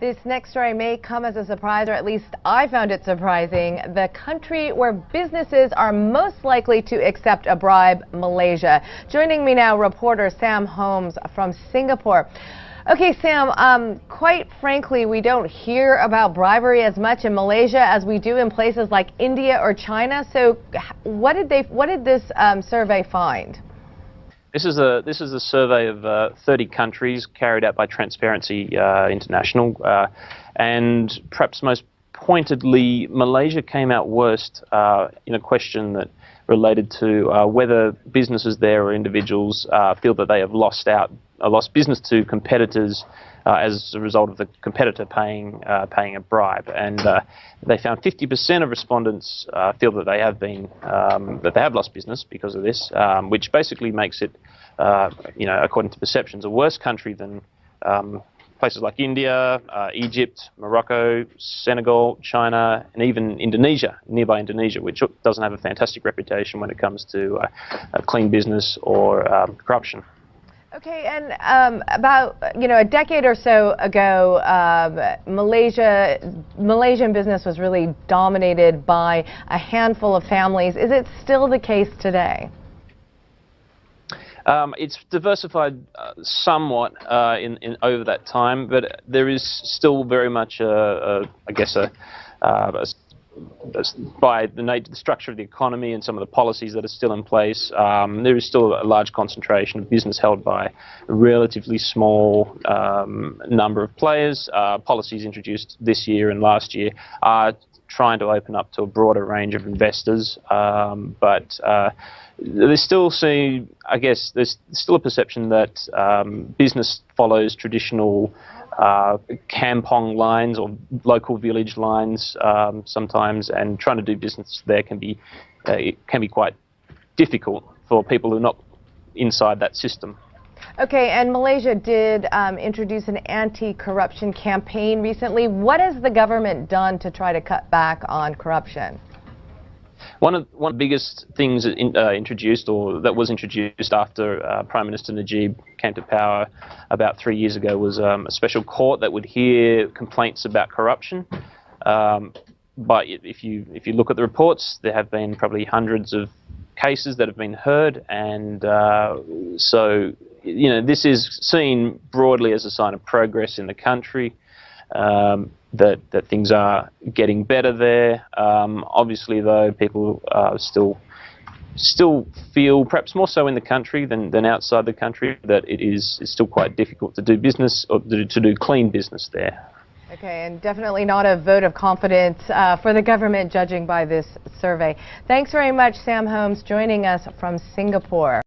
This next story may come as a surprise, or at least I found it surprising. The country where businesses are most likely to accept a bribe, Malaysia. Joining me now, reporter Sam Holmes from Singapore. Okay, Sam, quite frankly, we don't hear about bribery as much in Malaysia as we do in places like India or China. So what did this survey find? This is a survey of 30 countries carried out by Transparency International, and perhaps most pointedly, Malaysia came out worst in a question that related to whether businesses there or individuals feel that they have lost business to competitors as a result of the competitor paying a bribe, and they found 50% of respondents feel that they have lost business because of this, which basically makes it, according to perceptions, a worse country than places like India, Egypt, Morocco, Senegal, China, and even Indonesia, nearby Indonesia, which doesn't have a fantastic reputation when it comes to clean business or corruption. Okay, and about a decade or so ago, Malaysian business was really dominated by a handful of families. Is it still the case today? It's diversified somewhat over that time, but there is still very much by the structure of the economy and some of the policies that are still in place, there is still a large concentration of business held by a relatively small number of players. Policies introduced this year and last year are trying to open up to a broader range of investors, but there's still a perception that business follows traditional kampong lines or local village lines sometimes, and trying to do business there can be quite difficult for people who are not inside that system. Okay, and Malaysia did introduce an anti-corruption campaign recently. What has the government done to try to cut back on corruption? One of the biggest things introduced, or that was introduced after Prime Minister Najib came to power about 3 years ago, was a special court that would hear complaints about corruption. But if you look at the reports, there have been probably hundreds of cases that have been heard, and so this is seen broadly as a sign of progress in the country. That things are getting better there. Obviously, though, people still feel, perhaps more so in the country than outside the country, that it's still quite difficult to do business or to do clean business there. Okay, and definitely not a vote of confidence for the government, judging by this survey. Thanks very much, Sam Holmes, joining us from Singapore.